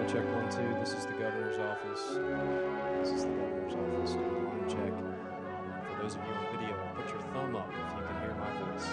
Check 1 2. This is the governor's office. This is the governor's office. Do a line check. For those of you on video, put your thumb up if you can hear my voice.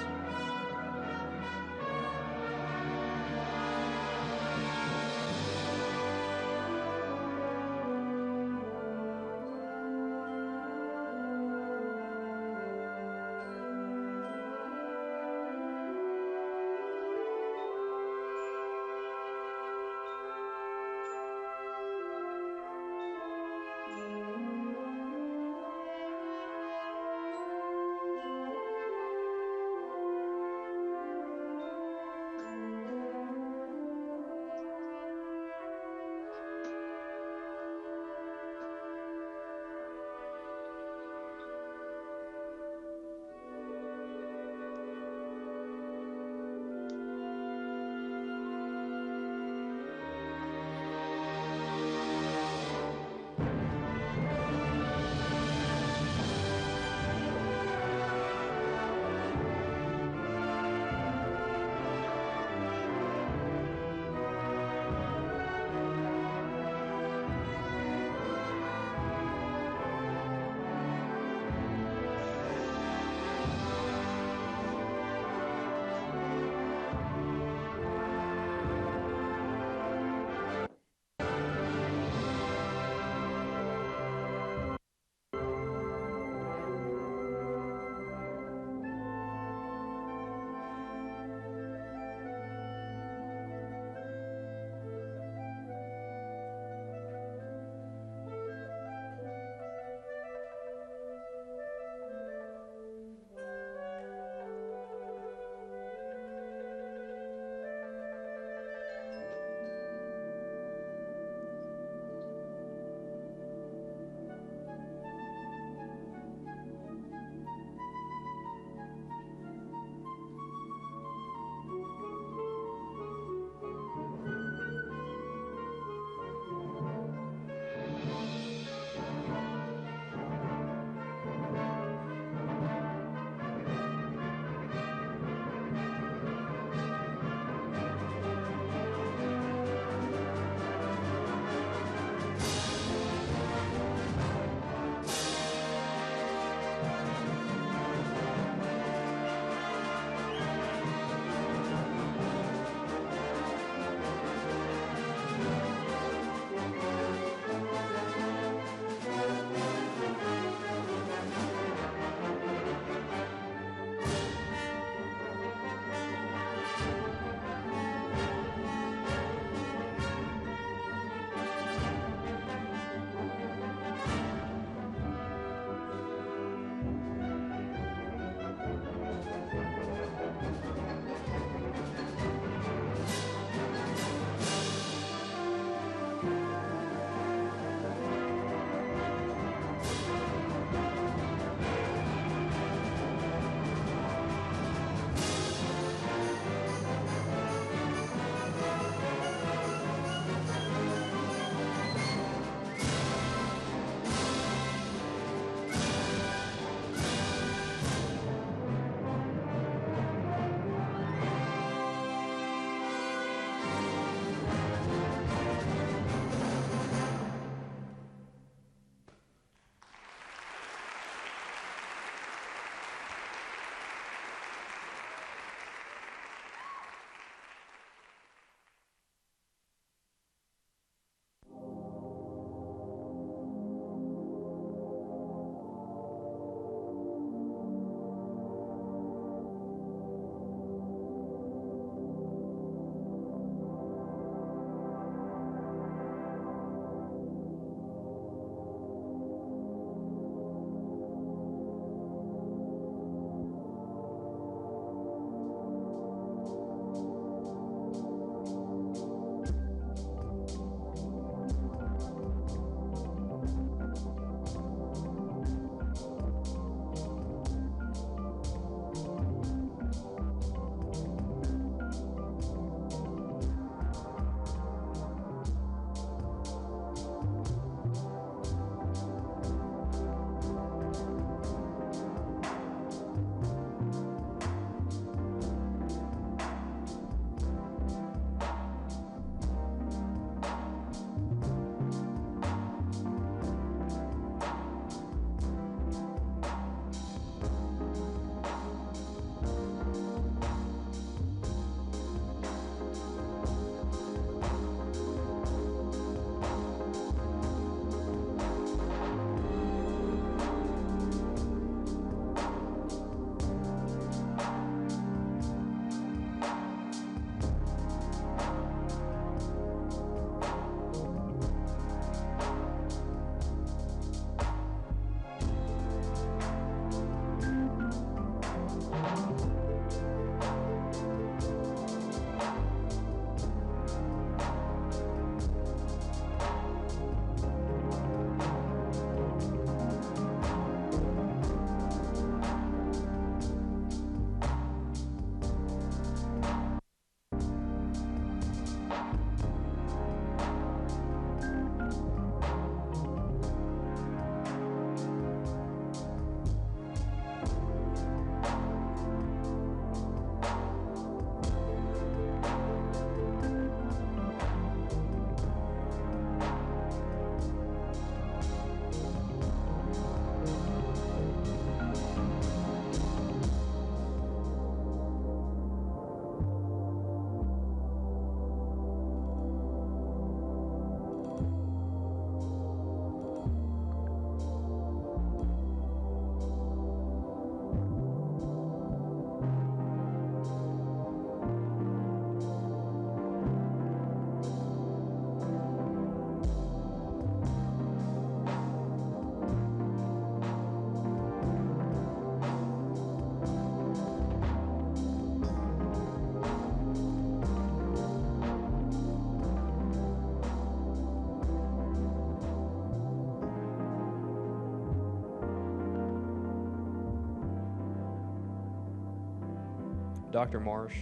Dr. Marsh,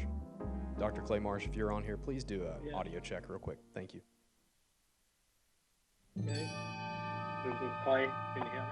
Dr. Clay Marsh, if you're on here, please do an Yeah. audio check real quick. Thank you. Okay. This is Clay. Can you hear me?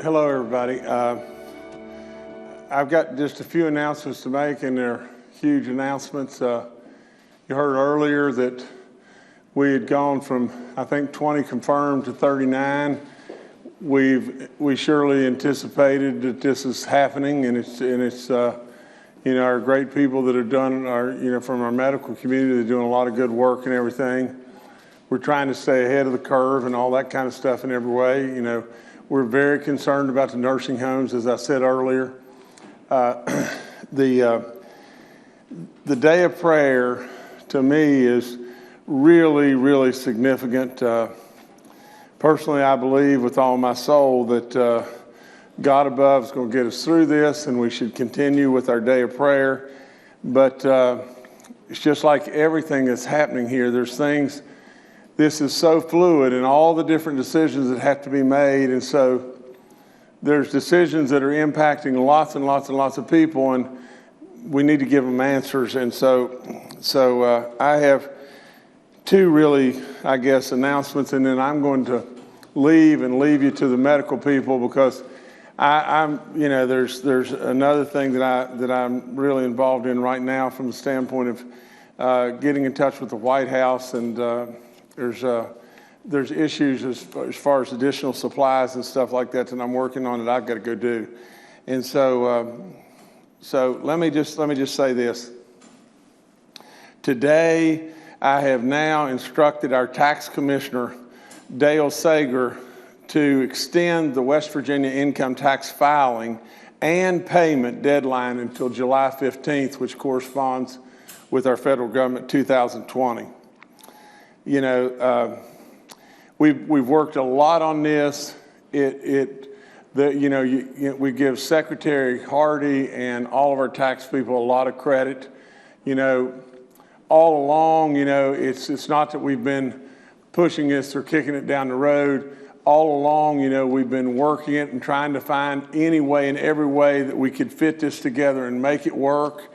Hello, everybody. I've got just a few announcements to make, and they're huge announcements. You heard earlier that we had gone from, I think, 20 confirmed to 39. We surely anticipated that this is happening, and it's our great people that have done from our medical community, they're doing a lot of good work and everything. We're trying to stay ahead of the curve and all that kind of stuff in every way. We're very concerned about the nursing homes, as I said earlier. The day of prayer, to me, is really, really significant. Personally, I believe with all my soul that God above is going to get us through this, and we should continue with our day of prayer. But it's just like everything that's happening here. There's things. This is so fluid, and all the different decisions that have to be made, and so there's decisions that are impacting lots and lots and lots of people, and we need to give them answers. And so I have two really, I guess, announcements, and then I'm going to leave you to the medical people, because there's another thing that I'm really involved in right now from the standpoint of getting in touch with the White House, and there's issues as far as additional supplies and stuff like that I'm working on that I've got to go do. And so let me just say this. Today, I have now instructed our tax commissioner, Dale Sager, to extend the West Virginia income tax filing and payment deadline until July 15th, which corresponds with our federal government 2020. We've worked a lot on this. We give Secretary Hardy and all of our tax people a lot of credit. All along, it's not that we've been pushing this or kicking it down the road. All along, we've been working it and trying to find any way and every way that we could fit this together and make it work.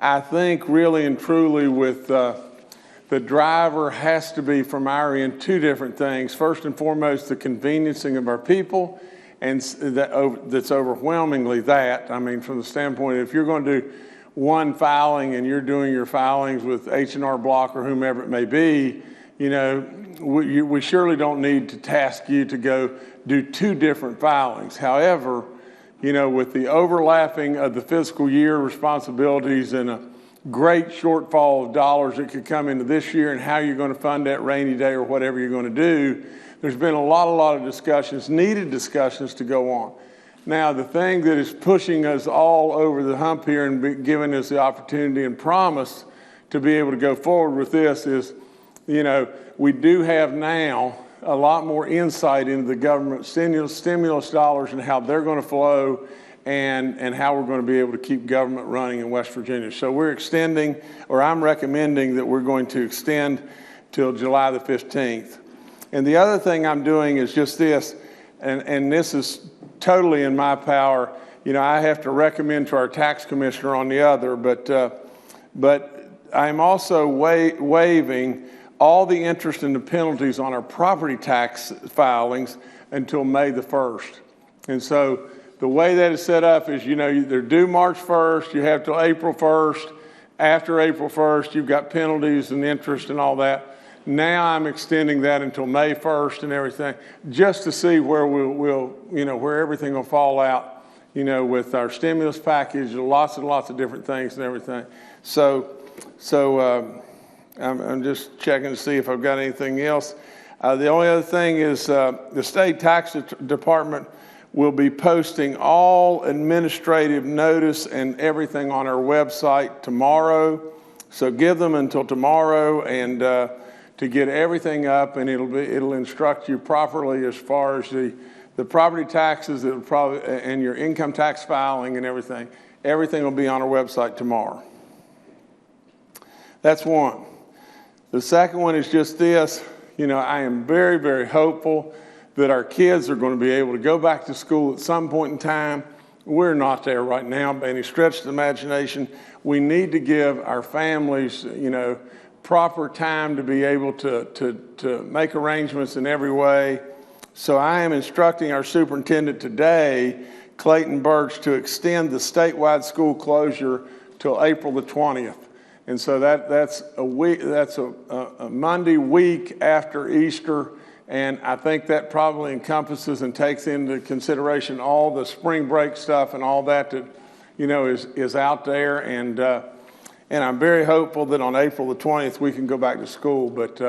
I think really and truly with the driver has to be, from our end, two different things. First and foremost, the conveniencing of our people, and that's overwhelmingly that. I mean, from the standpoint, if you're going to do one filing and you're doing your filings with H&R Block or whomever it may be, we surely don't need to task you to go do two different filings. However, with the overlapping of the fiscal year responsibilities and a great shortfall of dollars that could come into this year and how you're going to fund that rainy day or whatever you're going to do, there's been a lot of discussions, needed discussions to go on. Now, the thing that is pushing us all over the hump here and giving us the opportunity and promise to be able to go forward with this is, we do have now a lot more insight into the government stimulus dollars and how they're going to flow, and how we're going to be able to keep government running in West Virginia. So we're extending, or I'm recommending that we're going to extend till July the 15th. And the other thing I'm doing is just this, and this is totally in my power. I have to recommend to our tax commissioner on the other, but I'm also waiving all the interest and the penalties on our property tax filings until May the 1st. And so the way that is set up is, they're due March 1st, you have till April 1st. After April 1st, you've got penalties and interest and all that. Now I'm extending that until May 1st and everything, just to see where where everything will fall out, with our stimulus package, lots and lots of different things and everything. So I'm just checking to see if I've got anything else. The only other thing is the state tax department will be posting all administrative notice and everything on our website tomorrow. So give them until tomorrow and to get everything up, and it'll instruct you properly as far as the property taxes and your income tax filing and everything. Everything will be on our website tomorrow. That's one. The second one is just this. I am very, very hopeful that our kids are going to be able to go back to school at some point in time. We're not there right now by any stretch of the imagination. We need to give our families, proper time to be able to make arrangements in every way. So I am instructing our superintendent today, Clayton Birch, to extend the statewide school closure till April the 20th. And so that's a week, that's a Monday week after Easter. And I think that probably encompasses and takes into consideration all the spring break stuff and all that is out there. And I'm very hopeful that on April the 20th we can go back to school, but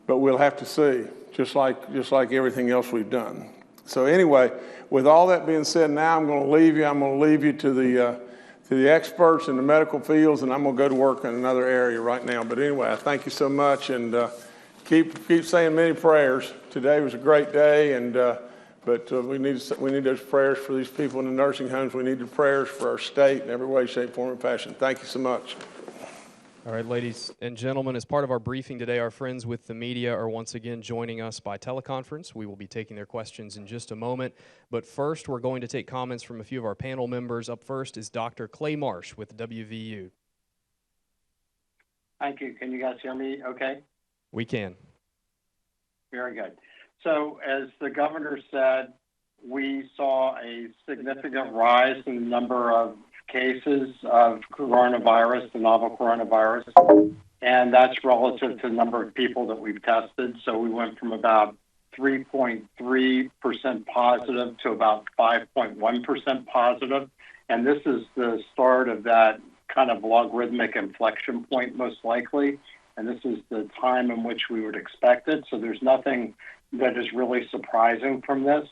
we'll have to see, just like everything else we've done. So anyway, with all that being said, now I'm going to leave you. I'm going to leave you to the experts in the medical fields, and I'm going to go to work in another area right now. But anyway, I thank you so much, and keep saying many prayers. Today was a great day, and but we need those prayers for these people in the nursing homes. We need the prayers for our state in every way, shape, form, and fashion. Thank you so much. All right, ladies and gentlemen, as part of our briefing today, our friends with the media are once again joining us by teleconference. We will be taking their questions in just a moment. But first, we're going to take comments from a few of our panel members. Up first is Dr. Clay Marsh with WVU. Thank you. Can you guys hear me okay? We can. Very good. So as the governor said, we saw a significant rise in the number of cases of coronavirus, the novel coronavirus, and that's relative to the number of people that we've tested. So we went from about 3.3% positive to about 5.1% positive. And this is the start of that kind of logarithmic inflection point, most likely. And this is the time in which we would expect it. So there's nothing that is really surprising from this,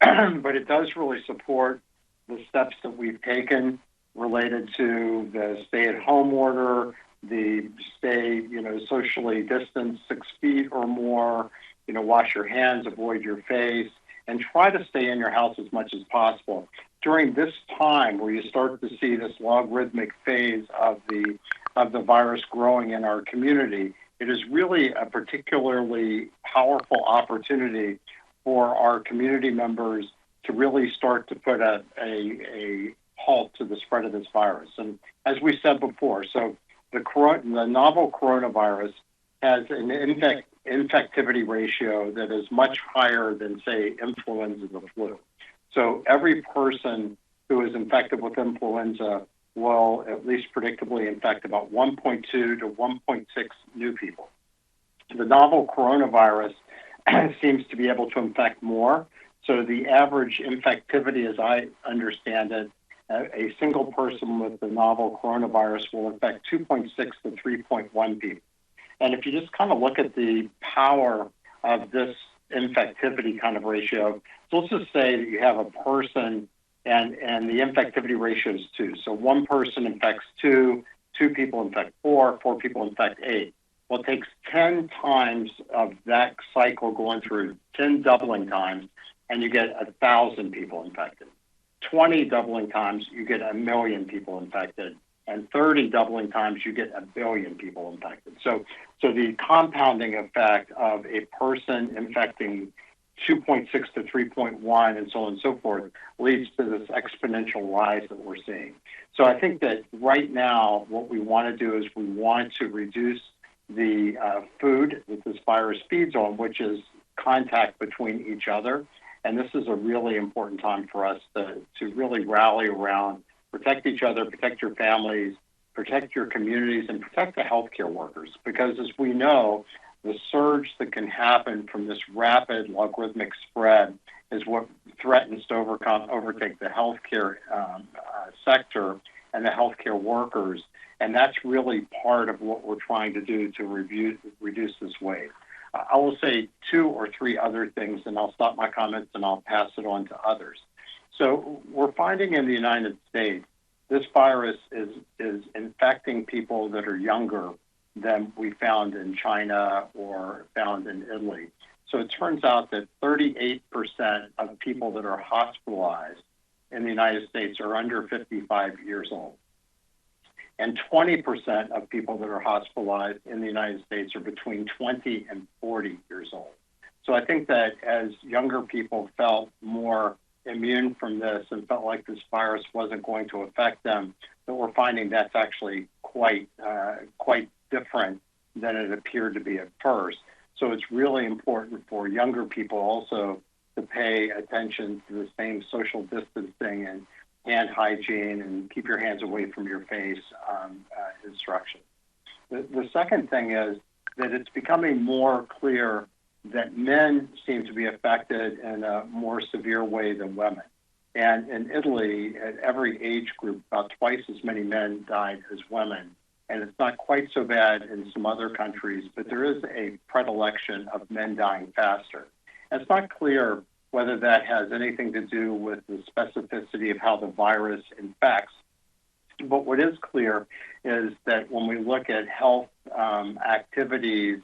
but it does really support the steps that we've taken related to the stay-at-home order, the stay, socially distanced 6 feet or more, wash your hands, avoid your face, and try to stay in your house as much as possible. During this time where you start to see this logarithmic phase of the virus growing in our community, it is really a particularly powerful opportunity for our community members to really start to put a halt to the spread of this virus. And as we said before, so the novel coronavirus has an infectivity ratio that is much higher than, say, influenza or flu. So every person who is infected with influenza will at least predictably infect about 1.2 to 1.6 new people. The novel coronavirus seems to be able to infect more. So the average infectivity, as I understand it, a single person with the novel coronavirus will infect 2.6 to 3.1 people. And if you just kind of look at the power of this infectivity kind of ratio, so let's just say that you have a person and the infectivity ratio is 2. So one person infects 2 people infect 4 people infect 8. Well, it takes 10 times of that cycle going through, 10 doubling times, and you get 1,000 people infected. 20 doubling times, you get 1 million people infected. And 30 doubling times, you get 1 billion people infected. So the compounding effect of a person infecting 2.6 to 3.1 and so on and so forth leads to this exponential rise that we're seeing. So I think that right now, what we want to do is we want to reduce the food that this virus feeds on, which is contact between each other. And this is a really important time for us to really rally around, protect each other, protect your families, protect your communities, and protect the healthcare workers. Because as we know, the surge that can happen from this rapid logarithmic spread is what threatens to overtake the healthcare sector and the healthcare workers. And that's really part of what we're trying to do to reduce this wave. I will say 2 or 3 other things, and I'll stop my comments and I'll pass it on to others. So we're finding in the United States, this virus is infecting people that are younger than we found in China or found in Italy. So it turns out that 38% of people that are hospitalized in the United States are under 55 years old. And 20% of people that are hospitalized in the United States are between 20 and 40 years old. So I think that as younger people felt more immune from this and felt like this virus wasn't going to affect them, that we're finding that's actually quite different than it appeared to be at first. So it's really important for younger people also to pay attention to the same social distancing and hand hygiene and keep your hands away from your face instructions. The second thing is that it's becoming more clear that men seem to be affected in a more severe way than women. And in Italy, at every age group, about twice as many men died as women. And it's not quite so bad in some other countries, but there is a predilection of men dying faster. And it's not clear whether that has anything to do with the specificity of how the virus infects. But what is clear is that when we look at health activities,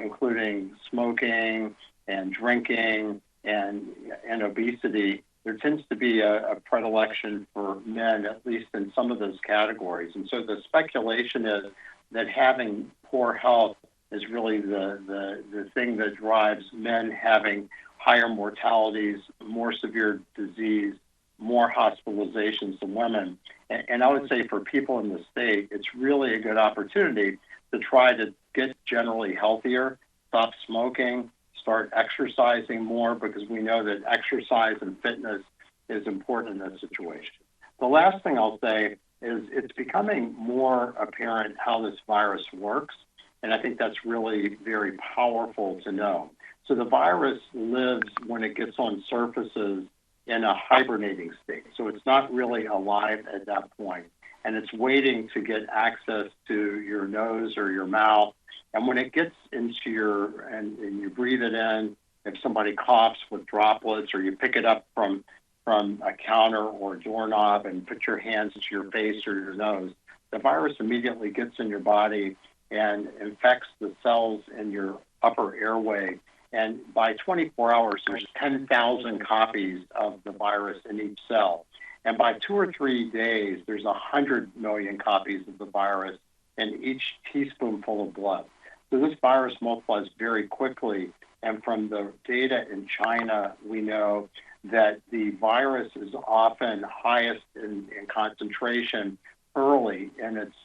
including smoking and drinking and obesity, there tends to be a predilection for men, at least in some of those categories. And so the speculation is that having poor health is really the thing that drives men having higher mortalities, more severe disease, more hospitalizations than women. And I would say for people in the state, it's really a good opportunity to try to get generally healthier, stop smoking, start exercising more, because we know that exercise and fitness is important in this situation. The last thing I'll say is it's becoming more apparent how this virus works, and I think that's really very powerful to know. So the virus lives when it gets on surfaces in a hibernating state. So it's not really alive at that point, and it's waiting to get access to your nose or your mouth. And when it gets into and you breathe it in, if somebody coughs with droplets, or you pick it up from a counter or a doorknob and put your hands to your face or your nose, the virus immediately gets in your body and infects the cells in your upper airway. And by 24 hours, there's 10,000 copies of the virus in each cell. And by 2 or 3 days, there's 100 million copies of the virus in each teaspoonful of blood. So this virus multiplies very quickly. And from the data in China, we know that the virus is often highest in concentration early in its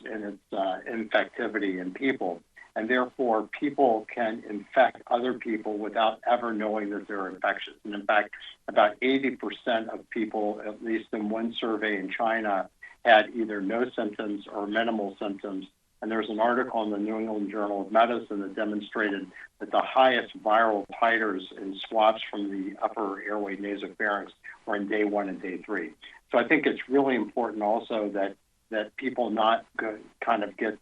infectivity in people. And therefore, people can infect other people without ever knowing that they're infectious. And in fact, about 80% of people, at least in one survey in China, had either no symptoms or minimal symptoms. And there's an article in the New England Journal of Medicine that demonstrated that the highest viral titers in swabs from the upper airway nasopharynx were in day 1 and day 3. So I think it's really important also that people not kind of get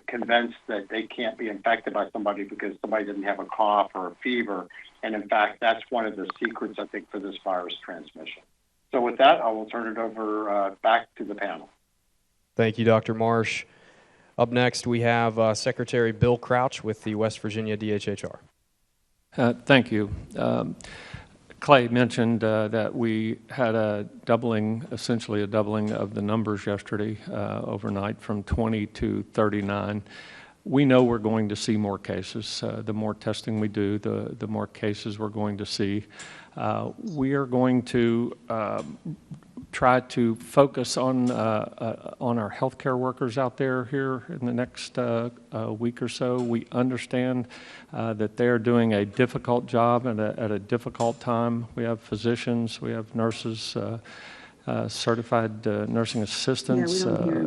convinced that they can't be infected by somebody because somebody didn't have a cough or a fever. And in fact, that's one of the secrets, I think, for this virus transmission. So with that, I will turn it over back to the panel. Thank you, Dr. Marsh. Up next, we have Secretary Bill Crouch with the West Virginia DHHR. Thank you. Clay mentioned that we had essentially a doubling of the numbers yesterday overnight from 20 to 39. We know we're going to see more cases. The more testing we do, the more cases we're going to see. We are going to try to focus on our healthcare workers out there here in the next week or so. We understand that they are doing a difficult job at a difficult time. We have physicians, we have nurses, certified nursing assistants,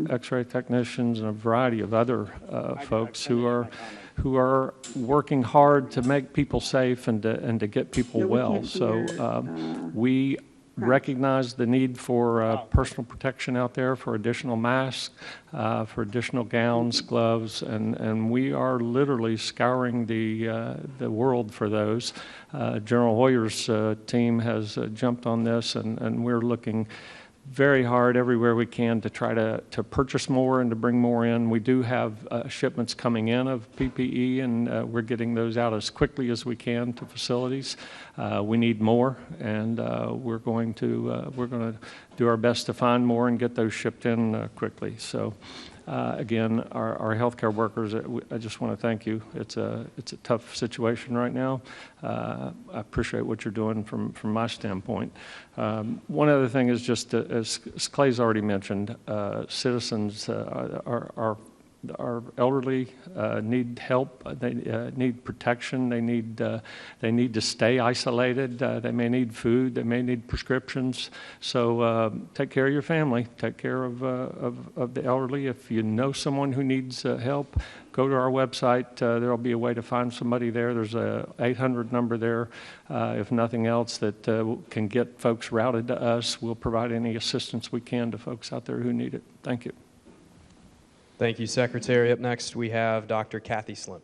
X-ray technicians, and a variety of other folks who are working hard to make people safe and to get people well. So we recognize the need for personal protection out there, for additional masks, for additional gowns, gloves, and we are literally scouring the world for those. General Hoyer's team has jumped on this, and we're looking very hard everywhere we can to try to purchase more and to bring more in. We do have shipments coming in of PPE, and we're getting those out as quickly as we can to facilities. We need more, and we're going to do our best to find more and get those shipped in quickly. So. Again, our healthcare workers, I just want to thank you. It's a tough situation right now. I appreciate what you're doing from my standpoint. One other thing is just, as Clay's already mentioned, citizens are our elderly need help. They need protection. They need to stay isolated. They may need food. They may need prescriptions. So take care of your family. Take care of the elderly. If you know someone who needs help, go to our website. There will be a way to find somebody there. There's a 800 number there. If nothing else, that can get folks routed to us. We'll provide any assistance we can to folks out there who need it. Thank you. Thank you, Secretary. Up next, we have Dr. Kathy Slimp.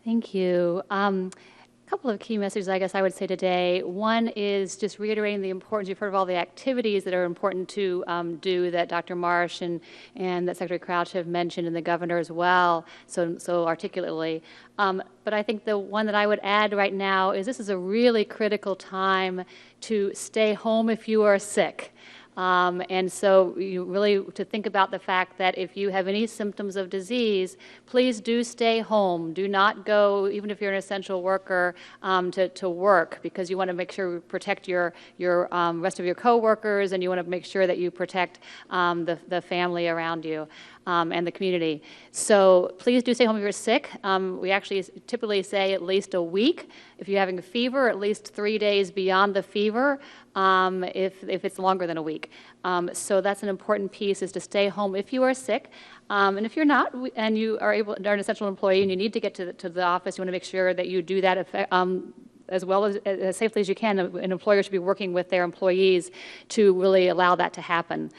Thank you. A couple of key messages, I guess I would say today. One is just reiterating the importance. You've heard of all the activities that are important to do that Dr. Marsh and that Secretary Crouch have mentioned, and the governor as well, so articulately. But I think the one that I would add right now is this is a really critical time to stay home if you are sick. And so you really to think about the fact that if you have any symptoms of disease, please do stay home. Do not go, even if you're an essential worker, to work, because you want to make sure you protect your rest of your coworkers, and you want to make sure that you protect the family around you. And the community. So please do stay home if you're sick. We actually typically say at least a week. If you're having a fever, at least 3 days beyond the fever, if it's longer than a week. So that's an important piece, is to stay home if you are sick. And if you're not, and you are an essential employee and you need to get to the office, you want to make sure that you do that as well as safely as you can. An employer should be working with their employees to really allow that to happen.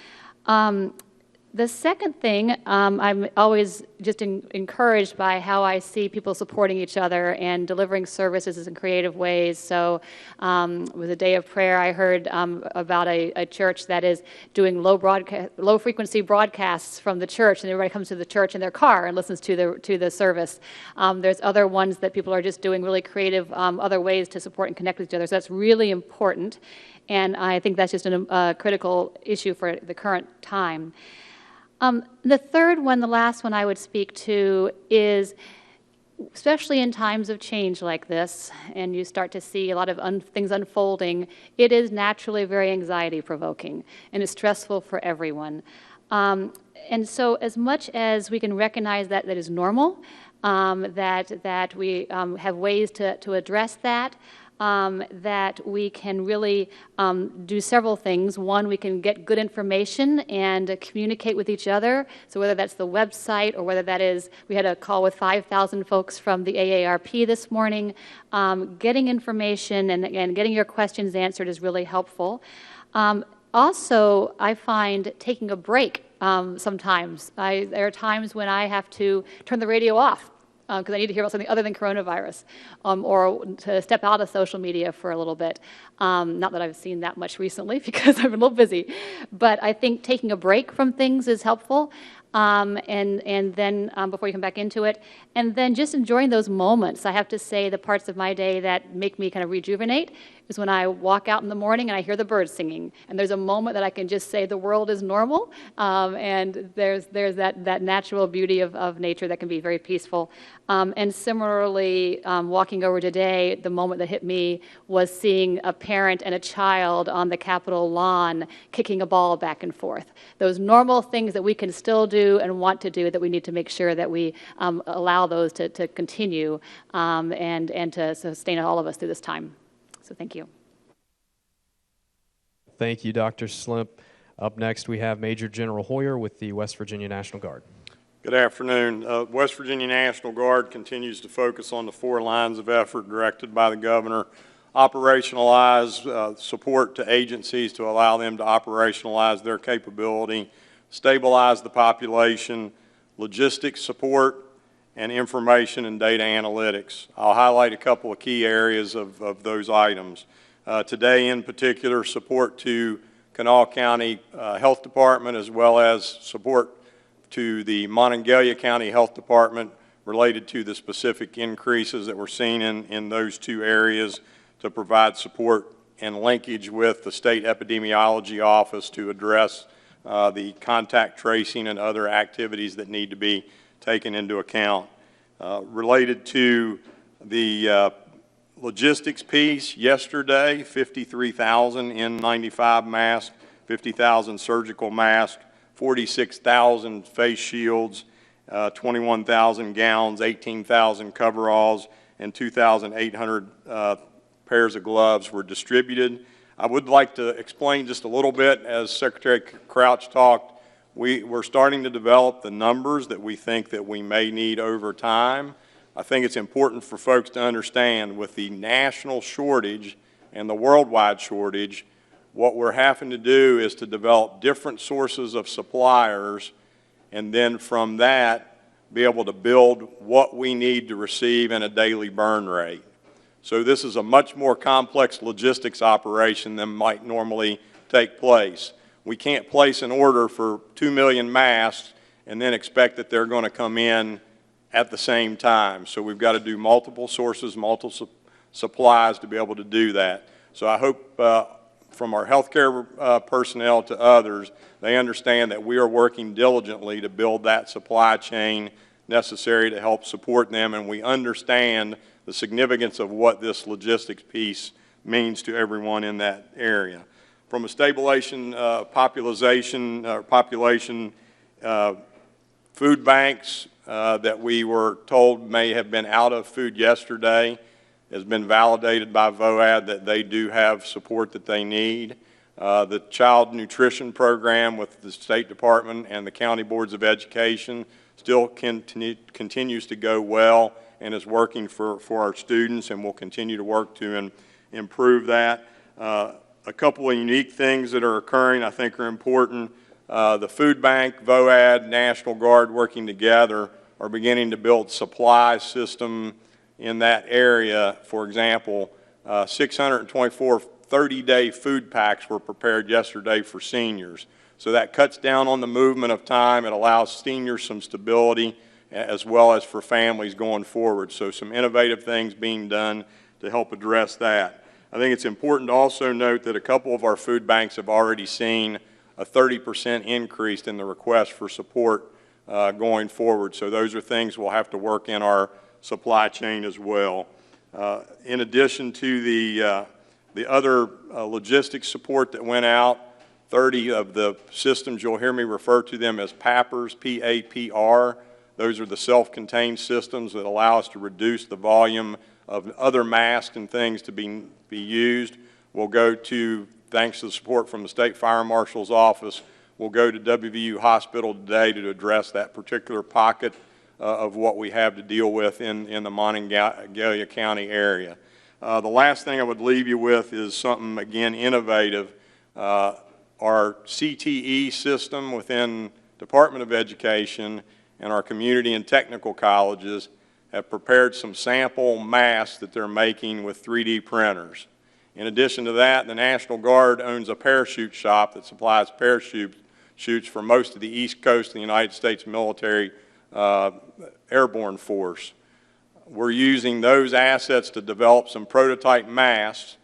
The second thing, I'm always just encouraged by how I see people supporting each other and delivering services in creative ways. So with a day of prayer, I heard about a church that is doing low-frequency broadcasts from the church, and everybody comes to the church in their car and listens to the service. There's other ones that people are just doing really creative other ways to support and connect with each other. So that's really important, and I think that's just a critical issue for the current time. The third one, the last one I would speak to is, especially in times of change like this, and you start to see a lot of things unfolding, it is naturally very anxiety-provoking, and it's stressful for everyone. And so as much as we can recognize that is normal, that we have ways to address that, that we can really do several things. One, we can get good information and communicate with each other. So whether that's the website or whether that is, we had a call with 5,000 folks from the AARP this morning. Getting information and getting your questions answered is really helpful. Also, I find taking a break sometimes. There are times when I have to turn the radio off because I need to hear about something other than coronavirus, or to step out of social media for a little bit. Not that I've seen that much recently because I've been a little busy, but I think taking a break from things is helpful. And then before you come back into it, and then just enjoying those moments. I have to say the parts of my day that make me kind of rejuvenate is when I walk out in the morning and I hear the birds singing, and there's a moment that I can just say the world is normal, and there's that natural beauty of nature that can be very peaceful. And similarly, walking over today, the moment that hit me was seeing a parent and a child on the Capitol lawn kicking a ball back and forth. Those normal things that we can still do and want to do, that we need to make sure that we allow those to continue and to sustain all of us through this time. So thank you. Thank you, Dr. Slimp. Up next, we have Major General Hoyer with the West Virginia National Guard. Good afternoon. West Virginia National Guard continues to focus on the 4 lines of effort directed by the governor. Operationalize support to agencies to allow them to operationalize their capability, stabilize the population, logistics support, and information and data analytics. I'll highlight a couple of key areas of those items. Today in particular, support to Kanawha County Health Department, as well as support to the Monongalia County Health Department related to the specific increases that we're seeing in those 2 areas, to provide support and linkage with the State Epidemiology Office to address the contact tracing and other activities that need to be taken into account. Related to the logistics piece, yesterday 53,000 N95 masks, 50,000 surgical masks, 46,000 face shields, 21,000 gowns, 18,000 coveralls, and 2,800 pairs of gloves were distributed. I would like to explain just a little bit, as Secretary Crouch talked, we're starting to develop the numbers that we think that we may need over time. I think it's important for folks to understand with the national shortage and the worldwide shortage, what we're having to do is to develop different sources of suppliers, and then from that be able to build what we need to receive in a daily burn rate. So this is a much more complex logistics operation than might normally take place. We can't place an order for 2 million masks and then expect that they're going to come in at the same time. So we've got to do multiple sources, multiple supplies to be able to do that. So I hope from our healthcare personnel to others, they understand that we are working diligently to build that supply chain necessary to help support them, and we understand the significance of what this logistics piece means to everyone in that area. From a stabilization population, food banks that we were told may have been out of food yesterday has been validated by VOAD that they do have support that they need. The child nutrition program with the State Department and the county boards of education still continues to go well and is working for our students, and we'll continue to work to improve that. A couple of unique things that are occurring I think are important. The food bank, VOAD, National Guard working together are beginning to build supply system in that area. For example, 624 30-day food packs were prepared yesterday for seniors. So that cuts down on the movement of time. It allows seniors some stability as well as for families going forward. So some innovative things being done to help address that. I think it's important to also note that a couple of our food banks have already seen a 30% increase in the request for support going forward. So those are things we'll have to work in our supply chain as well. In addition to the other logistics support that went out, 30 of the systems, you'll hear me refer to them as PAPRs, P-A-P-R. Those are the self-contained systems that allow us to reduce the volume of other masks and things to be used. We'll go to, thanks to the support from the State Fire Marshal's office, we'll go to WVU Hospital today to address that particular pocket of what we have to deal with in the Monongalia County area. The last thing I would leave you with is something, again, innovative. Our CTE system within Department of Education and our community and technical colleges have prepared some sample masks that they're making with 3D printers. In addition to that, the National Guard owns a parachute shop that supplies parachutes for most of the East Coast of the United States military airborne force. We're using those assets to develop some prototype masks.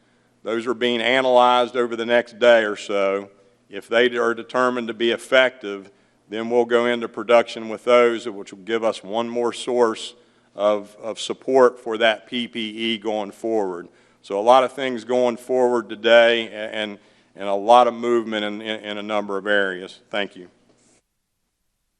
Those are being analyzed over the next day or so. If they are determined to be effective, then we'll go into production with those, which will give us one more source of support for that PPE going forward. So a lot of things going forward today and a lot of movement in a number of areas. Thank you.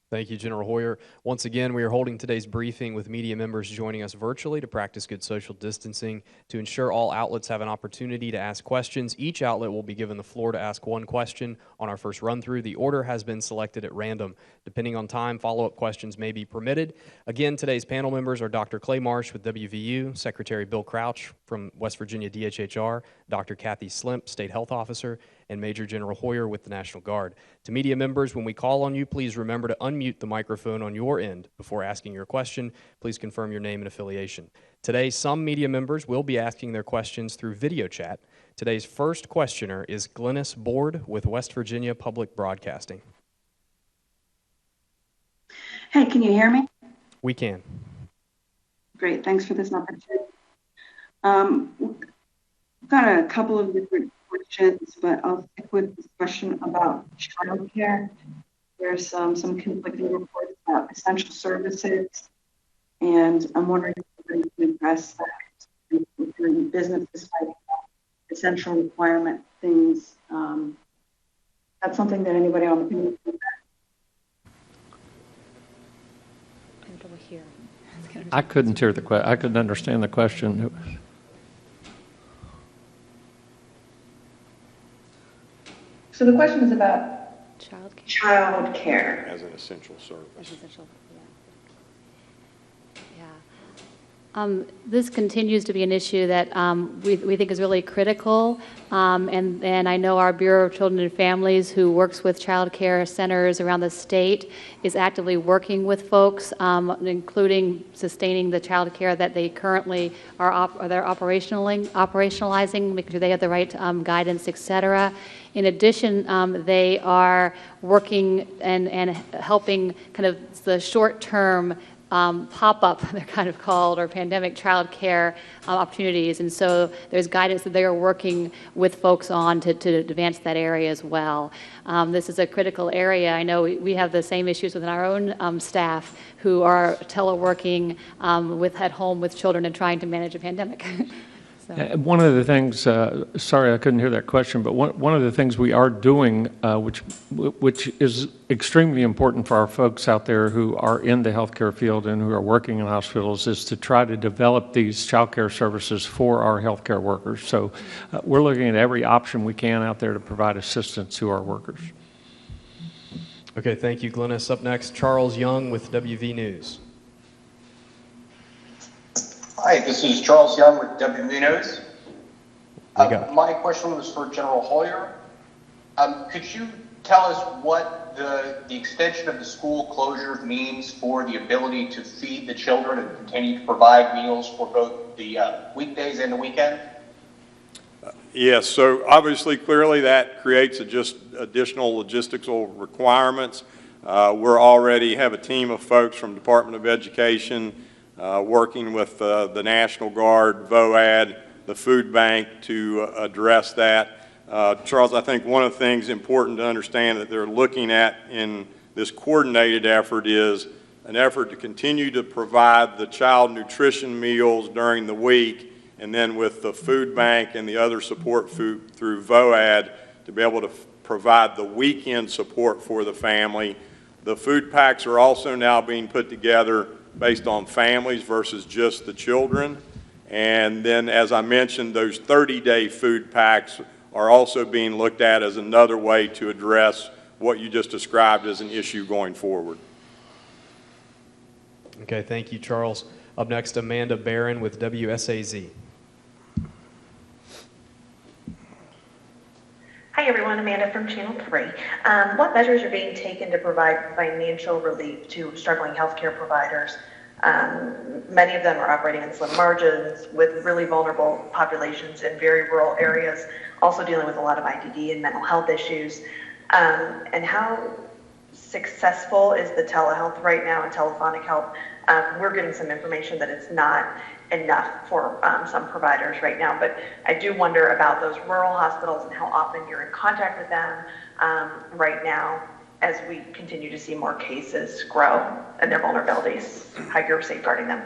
Thank you, General Hoyer. Once again, we are holding today's briefing with media members joining us virtually to practice good social distancing. To ensure all outlets have an opportunity to ask questions, each outlet will be given the floor to ask one question on our first run-through. The order has been selected at random. Depending on time, follow-up questions may be permitted. Again, today's panel members are Dr. Clay Marsh with WVU, Secretary Bill Crouch from West Virginia DHHR, Dr. Kathy Slimp, State Health Officer, and Major General Hoyer with the National Guard. To media members, when we call on you, please remember to unmute the microphone on your end before asking your question. Please confirm your name and affiliation. Today, some media members will be asking their questions through video chat. Today's first questioner is Glennis Board with West Virginia Public Broadcasting. Hey, can you hear me? We can. Great, thanks for this opportunity. I've got a couple of different questions, but I'll stick with this question about childcare. There's some conflicting reports about essential services, and I'm wondering if you can address that during businesses like essential requirement things. That's something that anybody on the panel can I couldn't hear the question. I couldn't understand the question. So the question is about Childcare. child care. As an essential service. As essential, yeah. This continues to be an issue that we think is really critical, and I know our Bureau of Children and Families, who works with child care centers around the state, is actively working with folks, including sustaining the child care that they currently they're operationalizing, making sure they have the right guidance, et cetera. In addition, they are working and helping kind of the short-term pop-up, they're kind of called, or pandemic child care opportunities. And so there's guidance that they are working with folks on to advance that area as well. This is a critical area. I know we have the same issues within our own staff who are teleworking at home with children and trying to manage a pandemic. So. One of the things, sorry I couldn't hear that question, but one of the things we are doing, which is extremely important for our folks out there who are in the healthcare field and who are working in hospitals, is to try to develop these child care services for our healthcare workers. So we're looking at every option we can out there to provide assistance to our workers. Okay, thank you, Glennis. Up next, Charles Young with WV News. Hi, this is Charles Young with WV News. My question was for General Hoyer. Could you tell us what the extension of the school closures means for the ability to feed the children and continue to provide meals for both the weekdays and the weekend? Yes, so obviously, clearly that creates just additional logistical requirements. We already have a team of folks from Department of Education working with the National Guard, VOAD, the food bank to address that. Charles, I think one of the things important to understand that they're looking at in this coordinated effort is an effort to continue to provide the child nutrition meals during the week, and then with the food bank and the other support through VOAD to be able to provide the weekend support for the family. The food packs are also now being put together based on families versus just the children. And then, as I mentioned, those 30-day food packs are also being looked at as another way to address what you just described as an issue going forward. Okay, thank you, Charles. Up next, Amanda Barron with WSAZ. Hi everyone, Amanda from Channel 3. What measures are being taken to provide financial relief to struggling healthcare providers? Many of them are operating on slim margins with really vulnerable populations in very rural areas, also dealing with a lot of IDD and mental health issues. And how successful is the telehealth right now and telephonic help? We're getting some information that it's not enough for some providers right now, but I do wonder about those rural hospitals and how often you're in contact with them right now as we continue to see more cases grow and their vulnerabilities, how you're safeguarding them.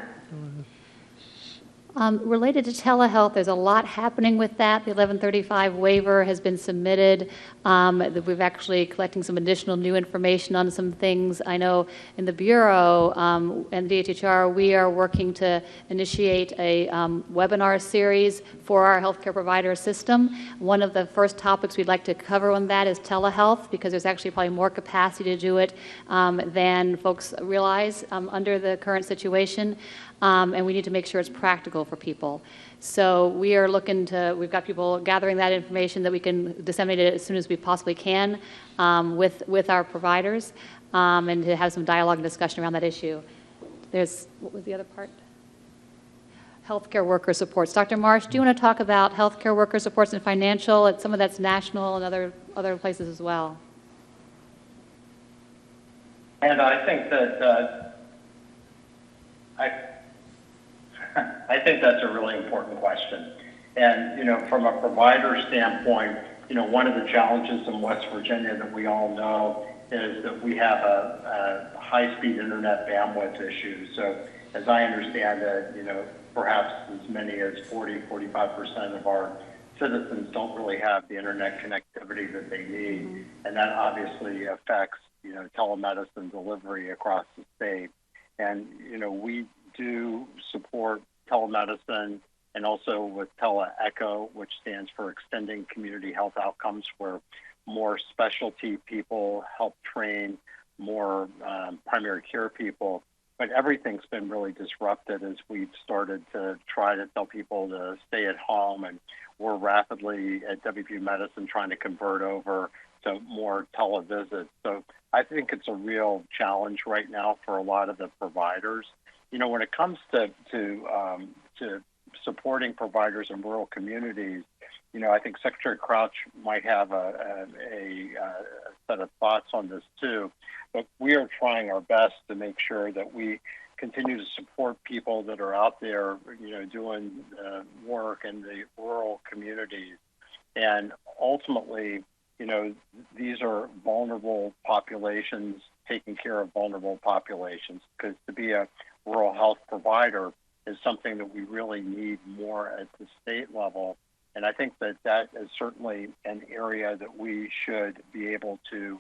Related to telehealth, there's a lot happening with that. The 1135 waiver has been submitted. We've actually collecting some additional new information on some things. I know in the Bureau and DHHR, we are working to initiate a webinar series for our healthcare provider system. One of the first topics we'd like to cover on that is telehealth, because there's actually probably more capacity to do it than folks realize under the current situation. And we need to make sure it's practical for people. So we are we've got people gathering that information that we can disseminate it as soon as we possibly can with our providers and to have some dialogue and discussion around that issue. What was the other part? Healthcare worker supports. Dr. Marsh, do you want to talk about healthcare worker supports and financial? Some of that's national and other places as well. And I think that I think that's a really important question. And, from a provider standpoint, one of the challenges in West Virginia that we all know is that we have a high-speed internet bandwidth issue. So as I understand it, perhaps as many as 45% of our citizens don't really have the internet connectivity that they need. Mm-hmm. And that obviously affects, telemedicine delivery across the state. And, we do support telemedicine and also with tele-ECHO, which stands for Extending Community Health Outcomes, where more specialty people help train more primary care people. But everything's been really disrupted as we've started to try to tell people to stay at home, and we're rapidly at WVU Medicine trying to convert over to more televisits. So I think it's a real challenge right now for a lot of the providers. You know, when it comes to supporting providers in rural communities, you know, I think Secretary Crouch might have a set of thoughts on this too. But we are trying our best to make sure that we continue to support people that are out there, you know, doing work in the rural communities. And ultimately, you know, these are vulnerable populations, taking care of vulnerable populations, because to be a rural health provider is something that we really need more at the state level. And I think that that is certainly an area that we should be able to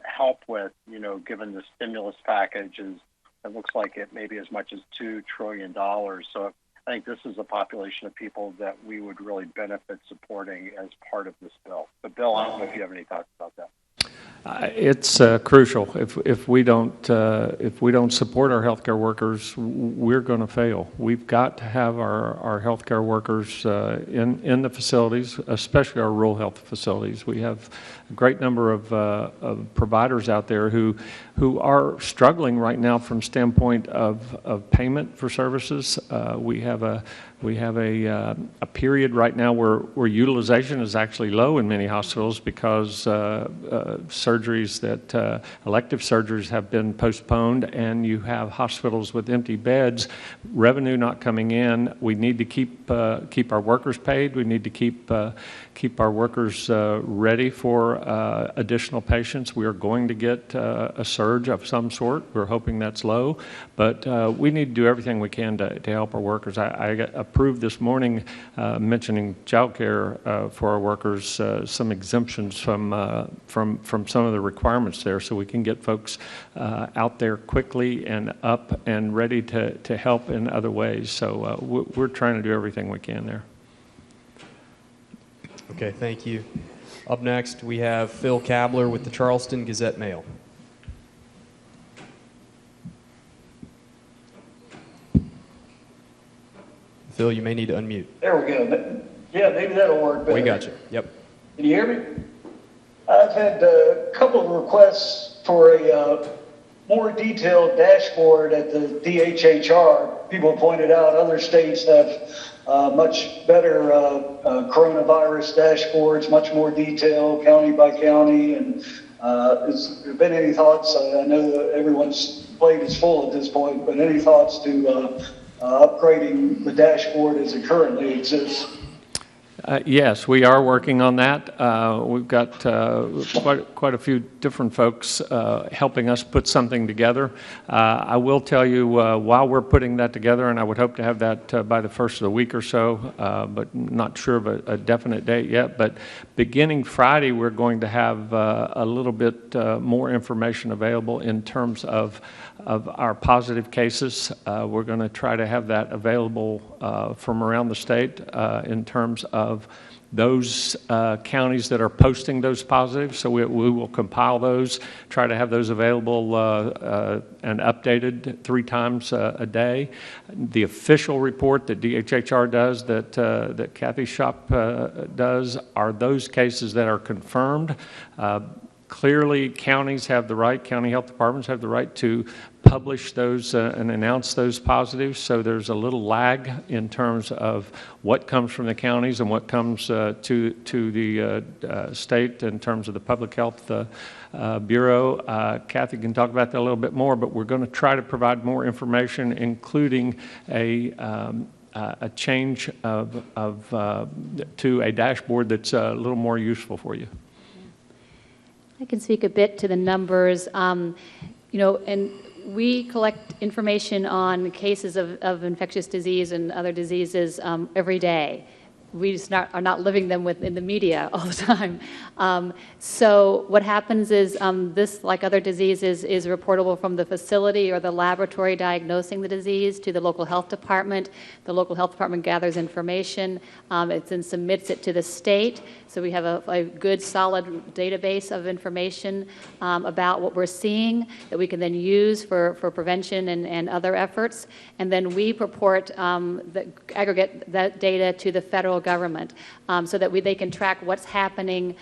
help with, you know, given the stimulus packages. It looks like it may be as much as $2 trillion. So I think this is a population of people that we would really benefit supporting as part of this bill. But Bill, I don't know if you have any thoughts about that. It's crucial. If we don't support our healthcare workers, we're going to fail. We've got to have our healthcare workers in the facilities, especially our rural health facilities. We have a great number of providers out there who are struggling right now from standpoint of payment for services. We have a period right now where utilization is actually low in many hospitals because surgeries elective surgeries have been postponed, and you have hospitals with empty beds, revenue not coming in. We need to keep our workers paid. We need to keep our workers ready for additional patients. We are going to get a surge of some sort. We're hoping that's low, but we need to do everything we can to help our workers. I approved this morning, mentioning child care for our workers, some exemptions from some of the requirements there, so we can get folks out there quickly and up and ready to help in other ways. So we're trying to do everything we can there. Okay, thank you. Up next, we have Phil Kabler with the Charleston Gazette-Mail. Phil, you may need to unmute. There we go. Yeah, maybe that'll work better. We got you. Yep. Can you hear me? I've had a couple of requests for a more detailed dashboard at the DHHR. People pointed out other states have much better coronavirus dashboards, much more detail, county by county. And has there been any thoughts? I know that everyone's plate is full at this point, but any thoughts to upgrading the dashboard as it currently exists? Yes, we are working on that. We've got quite a few different folks helping us put something together. I will tell you, while we're putting that together, and I would hope to have that by the first of the week or so, but not sure of a definite date yet. But beginning Friday, we're going to have a little bit more information available in terms of our positive cases. We're going to try to have that available from around the state in terms of those counties that are posting those positives. So we will compile those, try to have those available and updated 3 times a day. The official report that DHHR does, that Kathy Shop does, are those cases that are confirmed. Clearly, counties have the right, county health departments have the right to publish those and announce those positives. So there's a little lag in terms of what comes from the counties and what comes to the state in terms of the Public Health Bureau. Kathy can talk about that a little bit more, but we're going to try to provide more information, including a change to a dashboard that's a little more useful for you. I can speak a bit to the numbers. And we collect information on cases of infectious disease and other diseases every day. we just are not living them in the media all the time. So what happens is this, like other diseases, is reportable from the facility or the laboratory diagnosing the disease to the local health department. The local health department gathers information. It then submits it to the state. So we have a good, solid database of information about what we're seeing that we can then use for prevention and other efforts. And then we purport aggregate that data to the federal government so that they can track what's happening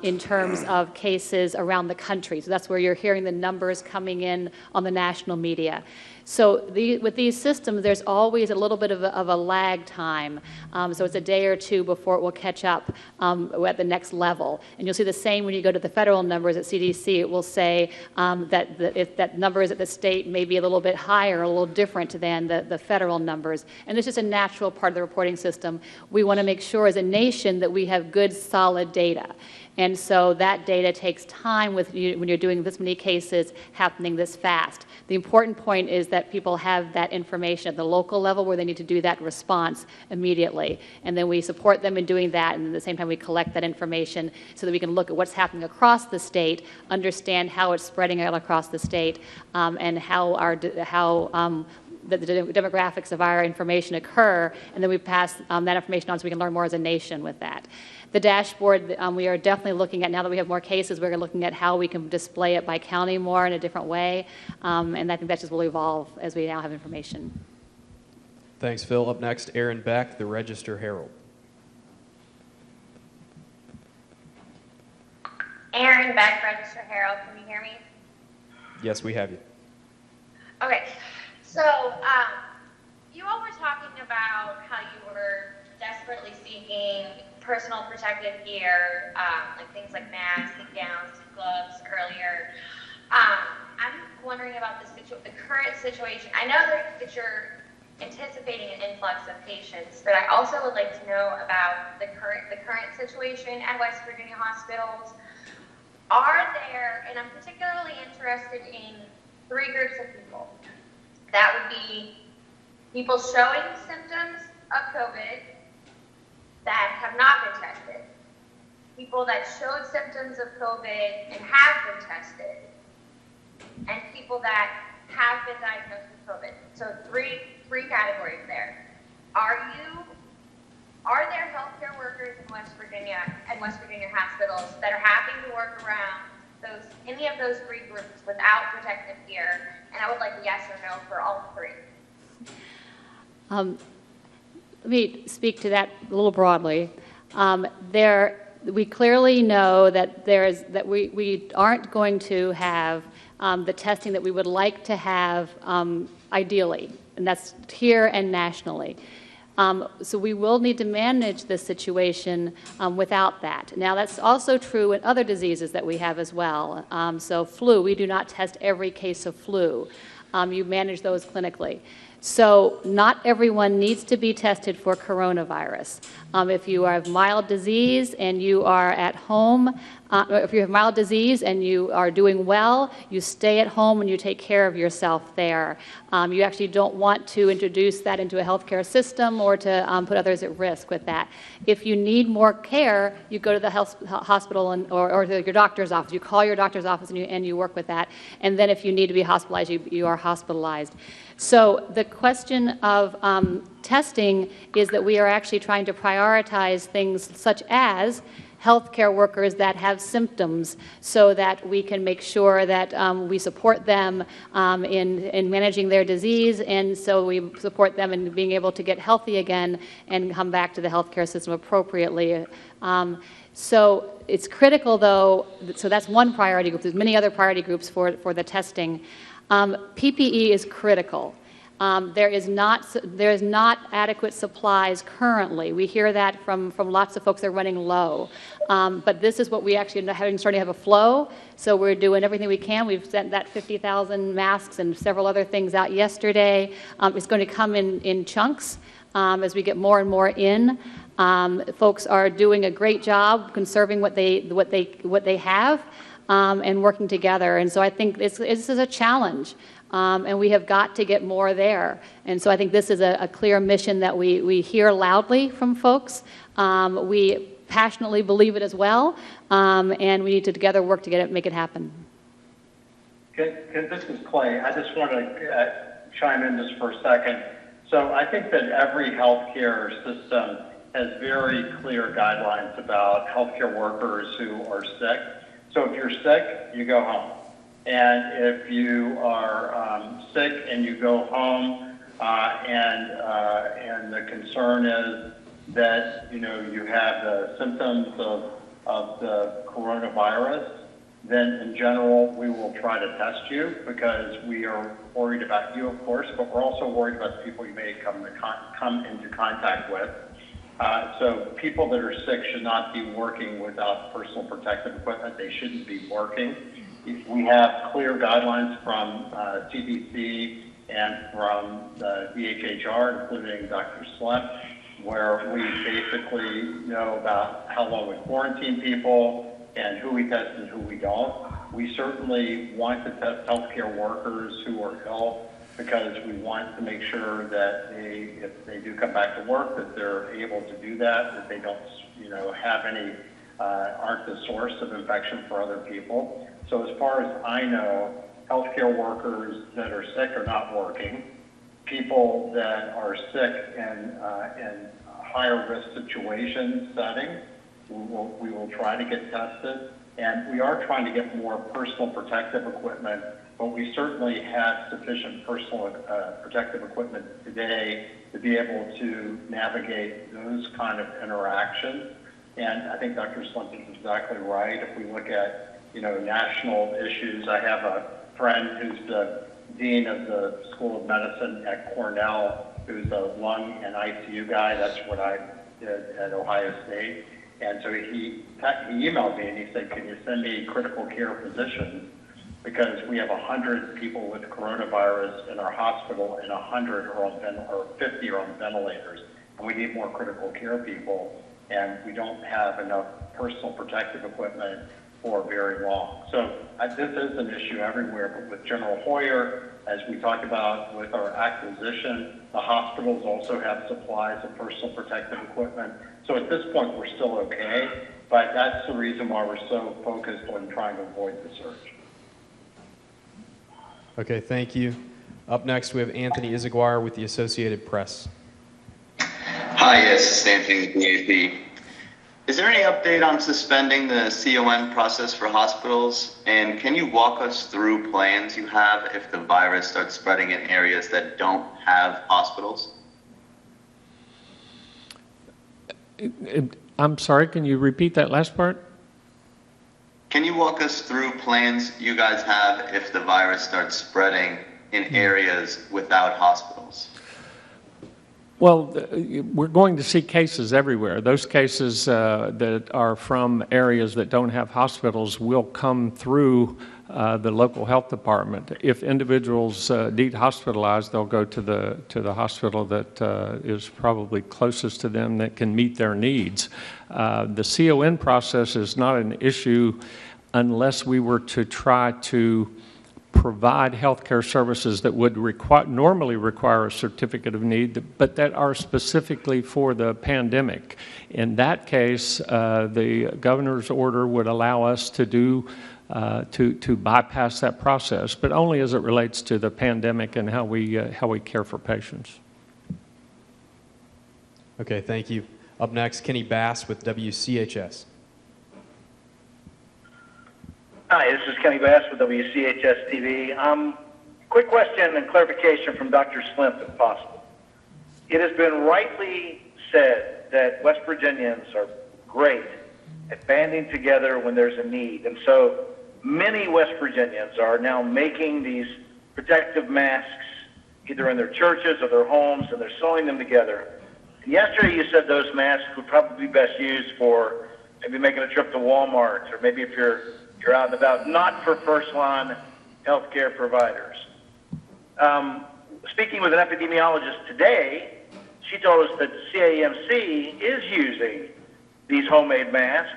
in terms of cases around the country. So that's where you're hearing the numbers coming in on the national media. So with these systems, there's always a little bit of a lag time. So it's a day or two before it will catch up at the next level. And you'll see the same when you go to the federal numbers at CDC. It will say if that numbers at the state may be a little bit higher, a little different than the federal numbers. And it's just a natural part of the reporting system. We want to make sure as a nation that we have good, solid data. And so that data takes time when you're doing this many cases happening this fast. The important point is that people have that information at the local level where they need to do that response immediately. And then we support them in doing that, and at the same time we collect that information so that we can look at what's happening across the state, understand how it's spreading out across the state, and how the demographics of our information occur, and then we pass that information on so we can learn more as a nation with that. The dashboard, we are definitely looking at, now that we have more cases, we're looking at how we can display it by county more in a different way, and I think that just will evolve as we now have information. Thanks, Phil. Up next, Aaron Beck, the Register Herald. Aaron Beck, Register Herald. Can you hear me? Yes, we have you. Okay. So you all were talking about how you were desperately seeking personal protective gear, like things like masks and gowns and gloves earlier. I'm wondering about the current situation. I know that you're anticipating an influx of patients, but I also would like to know about the current situation at West Virginia hospitals. Are there, and I'm particularly interested in 3 groups of people. That would be people showing symptoms of COVID that have not been tested, people that showed symptoms of COVID and have been tested, and people that have been diagnosed with COVID. So three categories there. Are there healthcare workers in West Virginia and West Virginia hospitals that are having to work around any of those 3 groups without protective gear? And I would like a yes or no for all 3. Let me speak to that a little broadly. We clearly know that we aren't going to have the testing that we would like to have ideally, and that's here and nationally. So we will need to manage this situation without that. Now, that's also true in other diseases that we have as well. So flu, we do not test every case of flu. You manage those clinically. So not everyone needs to be tested for coronavirus. If you have mild disease and you are at home, if you have mild disease and you are doing well, you stay at home and you take care of yourself there. You actually don't want to introduce that into a healthcare system or to put others at risk with that. If you need more care, you go to the hospital or to your doctor's office. You call your doctor's office and you work with that. And then if you need to be hospitalized, you are hospitalized. So the question of testing is that we are actually trying to prioritize things such as healthcare workers that have symptoms so that we can make sure that we support them in managing their disease, and so we support them in being able to get healthy again and come back to the healthcare system appropriately. So it's critical, though, so that's one priority group. There's many other priority groups for the testing. PPE is critical. There is not adequate supplies currently. We hear that from lots of folks that are running low. But this is what we actually are starting to have a flow. So we're doing everything we can. We've sent that 50,000 masks and several other things out yesterday. It's going to come in chunks as we get more and more in. Folks are doing a great job conserving what they have. And working together. And so I think this is a challenge. and we have got to get more there. And so I think this is a clear mission that we hear loudly from folks. We passionately believe it as well, and we need to together work to make it happen. This is Clay. I just want to chime in just for a second. So I think that every healthcare system has very clear guidelines about healthcare workers who are sick. So if you're sick, you go home. And if you are sick and you go home, and the concern is that you have the symptoms of the coronavirus, then in general we will try to test you because we are worried about you, of course, but we're also worried about the people you may come into contact with. So people that are sick should not be working without personal protective equipment. They shouldn't be working. We have clear guidelines from CDC and from the DHHR, including Dr. Slep, where we basically know about how long we quarantine people and who we test and who we don't. We certainly want to test healthcare workers who are ill because we want to make sure that if they do come back to work, that they're able to do that they don't, have any, aren't the source of infection for other people. So as far as I know, healthcare workers that are sick are not working. People that are sick in higher risk settings, we will try to get tested, and we are trying to get more personal protective equipment, but we certainly have sufficient personal protective equipment today to be able to navigate those kind of interactions. And I think Dr. Slent is exactly right. If we look at national issues, I have a friend who's the dean of the School of Medicine at Cornell, who's a lung and ICU guy. That's what I did at Ohio State. And so he emailed me and he said, can you send me critical care physicians? Because we have 100 people with coronavirus in our hospital and 100 or 50 are on ventilators. And we need more critical care people. And we don't have enough personal protective equipment for very long. So this is an issue everywhere, but with General Hoyer, as we talked about with our acquisition, the hospitals also have supplies of personal protective equipment. So at this point, we're still okay, but that's the reason why we're so focused on trying to avoid the surge. Okay, thank you. Up next, we have Anthony Izaguirre with the Associated Press. Hi, yes, it's Anthony with the AP. Is there any update on suspending the CON process for hospitals? And can you walk us through plans you have if the virus starts spreading in areas that don't have hospitals? I'm sorry, can you repeat that last part? Can you walk us through plans you guys have if the virus starts spreading in areas without hospitals? Well, we're going to see cases everywhere. Those cases that are from areas that don't have hospitals will come through the local health department. If individuals need hospitalized, they'll go to the hospital that is probably closest to them that can meet their needs. The CON process is not an issue unless we were to try to provide healthcare services that would normally require a certificate of need, but that are specifically for the pandemic. In that case, the governor's order would allow us to to bypass that process, but only as it relates to the pandemic and how we care for patients. Okay, thank you. Up next, Kenny Bass with WCHS. Hi, this is Kenny Bass with WCHS TV. Quick question and clarification from Dr. Slimp, if possible. It has been rightly said that West Virginians are great at banding together when there's a need. And so many West Virginians are now making these protective masks either in their churches or their homes, and they're sewing them together. And yesterday you said those masks would probably be best used for maybe making a trip to Walmart, or maybe if you're out and about, not for first-line healthcare providers. Speaking with an epidemiologist today, she told us that CAMC is using these homemade masks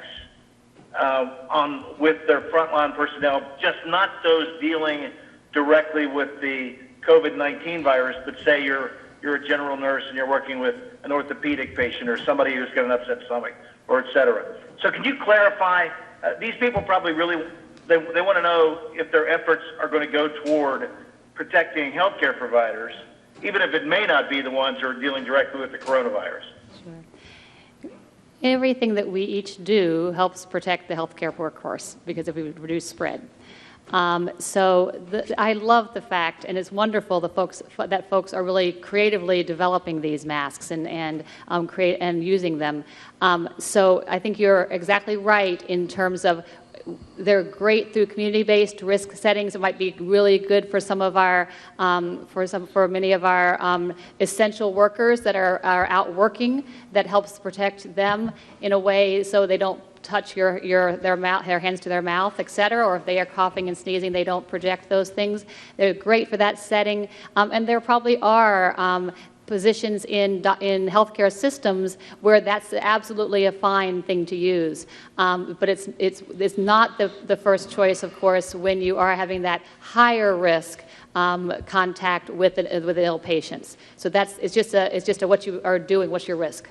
with their frontline personnel, just not those dealing directly with the COVID-19 virus, but say you're a general nurse and you're working with an orthopedic patient or somebody who's got an upset stomach, or et cetera. So can you clarify, these people probably really, they want to know if their efforts are going to go toward protecting healthcare providers, even if it may not be the ones who are dealing directly with the coronavirus. Sure. Everything that we each do helps protect the healthcare workforce because if we reduce spread. I love the fact, and it's wonderful that folks are really creatively developing these masks and using them. So I think you're exactly right in terms of they're great through community-based risk settings. It might be really good for some of our, for many of our essential workers that are out working. That helps protect them in a way so they don't touch their hands to their mouth, et cetera, or if they are coughing and sneezing, they don't project those things. They're great for that setting, and there probably are positions in healthcare systems where that's absolutely a fine thing to use. But it's not the first choice, of course, when you are having that higher risk contact with ill patients. So it's just a what you are doing, what's your risk.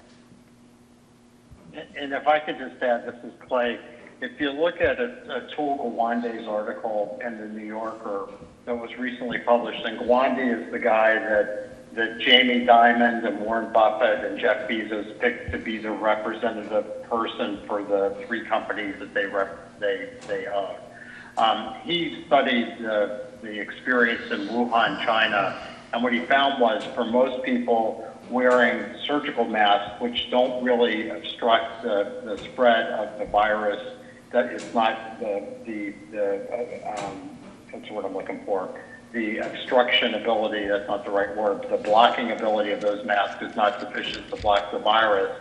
And if I could just add, this is Clay. If you look at Atul Gawande's article in the New Yorker that was recently published, and Gawande is the guy that Jamie Dimon and Warren Buffett and Jeff Bezos picked to be the representative person for the three companies that they own. He studied the experience in Wuhan, China, and what he found was for most people wearing surgical masks, which don't really obstruct the spread of the virus, that is not what's the word I'm looking for? The obstruction ability, that's not the right word, the blocking ability of those masks is not sufficient to block the virus.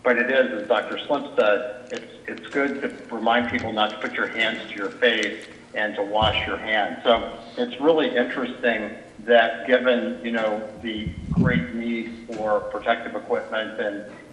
But it is, as Dr. Slimp said, it's good to remind people not to put your hands to your face and to wash your hands. So it's really interesting that given, the great need for protective equipment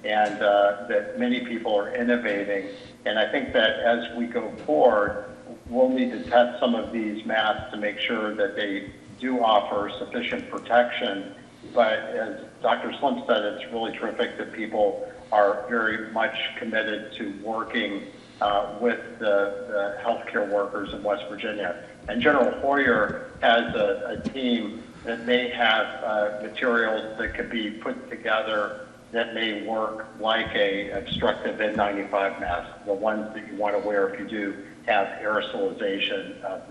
and that many people are innovating, and I think that as we go forward, we'll need to test some of these masks to make sure that they do offer sufficient protection. But as Dr. Slim said, it's really terrific that people are very much committed to working with the healthcare workers in West Virginia. And General Hoyer has a team that may have materials that could be put together that may work like a obstructive N95 mask, the ones that you want to wear if you do have aerosolization of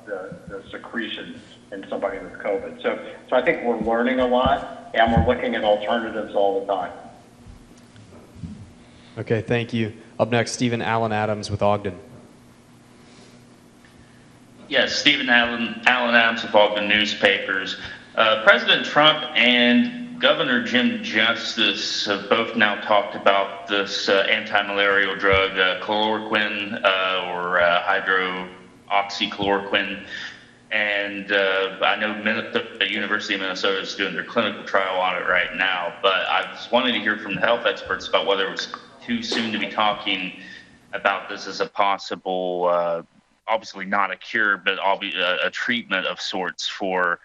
the secretions in somebody with COVID. So I think we're learning a lot, and we're looking at alternatives all the time. Okay, thank you. Up next, Stephen Allen Adams with Ogden. Yes, Stephen Allen Adams with Ogden Newspapers. President Trump and Governor Jim Justice have both now talked about this anti-malarial drug, chloroquine or hydroxychloroquine. And I know the University of Minnesota is doing their clinical trial on it right now, but I was wanting to hear from the health experts about whether it was too soon to be talking about this as a possible, obviously not a cure, but a treatment of sorts for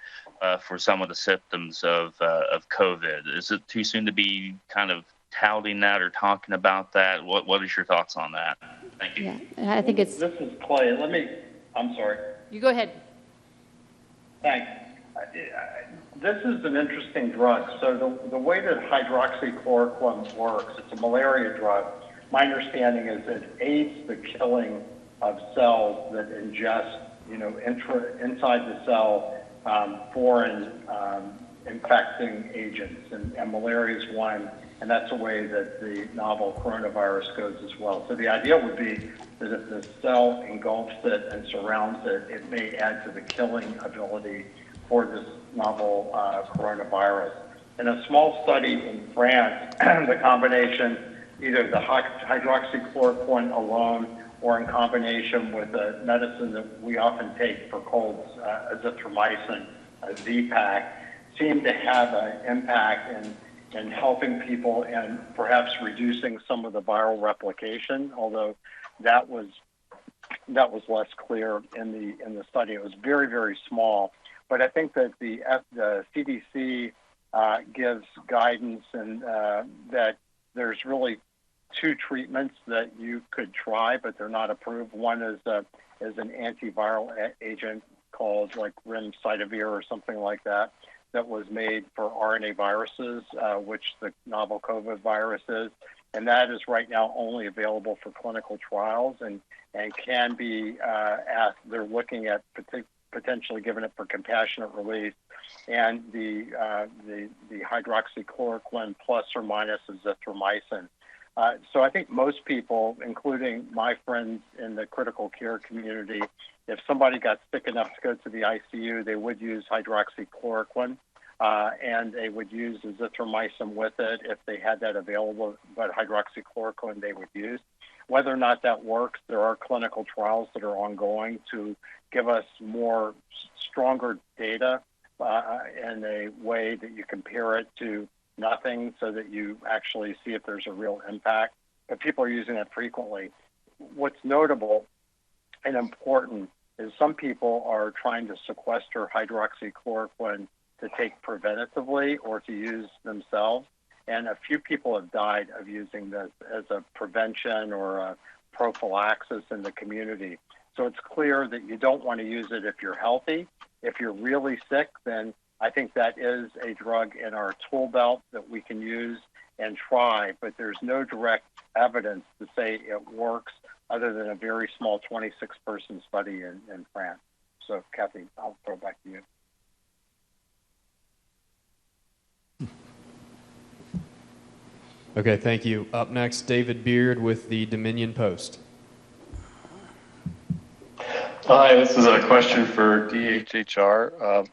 some of the symptoms of COVID. Is it too soon to be kind of touting that or talking about that? What is your thoughts on that? Thank you. Yeah, I think it's. This is Clay. I'm sorry. You go ahead. Thanks. This is an interesting drug. So the way that hydroxychloroquine works, it's a malaria drug. My understanding is it aids the killing of cells that ingest, inside the cell, foreign infecting agents, and malaria is one, and that's a way that the novel coronavirus goes as well. So the idea would be that if the cell engulfs it and surrounds it, it may add to the killing ability for this novel coronavirus. In a small study in France, the combination, either the hydroxychloroquine alone or in combination with a medicine that we often take for colds, azithromycin, Z-Pak, seemed to have an impact in helping people and perhaps reducing some of the viral replication, although that was that was less clear in the study. It was very, very small. But I think that the CDC gives guidance and that there's really two treatments that you could try, but they're not approved. One is an antiviral agent called like remdesivir or something like that was made for RNA viruses, which the novel COVID virus is. And that is right now only available for clinical trials and can be asked. They're looking at potentially giving it for compassionate release, and the hydroxychloroquine plus or minus azithromycin. So I think most people, including my friends in the critical care community, if somebody got sick enough to go to the ICU, they would use hydroxychloroquine, and they would use azithromycin with it if they had that available, but hydroxychloroquine they would use. Whether or not that works, there are clinical trials that are ongoing to give us more stronger data in a way that you compare it to nothing so that you actually see if there's a real impact. But people are using it frequently. What's notable and important is some people are trying to sequester hydroxychloroquine to take preventatively or to use themselves. And a few people have died of using this as a prevention or a prophylaxis in the community. So it's clear that you don't want to use it if you're healthy. If you're really sick, then I think that is a drug in our tool belt that we can use and try, but there's no direct evidence to say it works other than a very small 26-person study in France. So, Kathy, I'll throw it back to you. Okay, thank you. Up next, David Beard with the Dominion Post. Hi, this is a question for DHHR.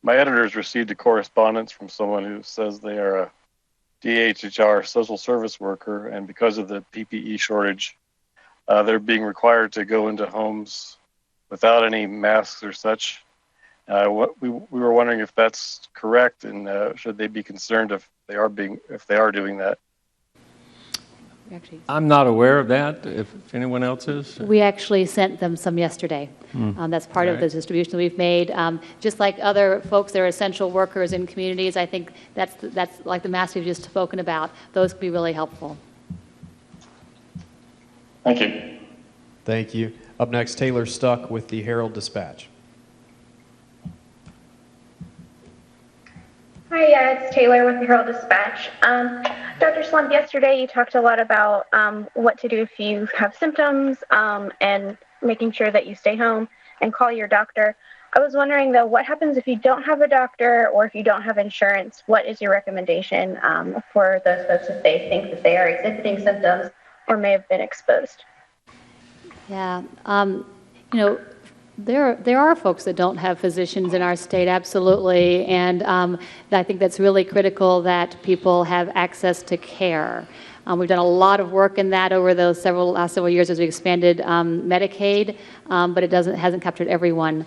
My editors received a correspondence from someone who says they are a DHHR social service worker, and because of the PPE shortage, they're being required to go into homes without any masks or such. We were wondering if that's correct, and should they be concerned if they are doing that? I'm not aware of that, if anyone else is. We actually sent them some yesterday. That's part of the distribution we've made. Just like other folks that are essential workers in communities, I think that's like the mask we've just spoken about. Those could be really helpful. Thank you. Thank you. Up next, Taylor Stuck with the Herald-Dispatch. Hi, it's Taylor with the Herald-Dispatch. Dr. Slump, yesterday you talked a lot about what to do if you have symptoms and making sure that you stay home and call your doctor. I was wondering, though, what happens if you don't have a doctor or if you don't have insurance? What is your recommendation for those folks if they think that they are exhibiting symptoms or may have been exposed? Yeah, there are folks that don't have physicians in our state, absolutely, and I think that's really critical that people have access to care. We've done a lot of work in that over those last several years as we expanded Medicaid, but it hasn't captured everyone.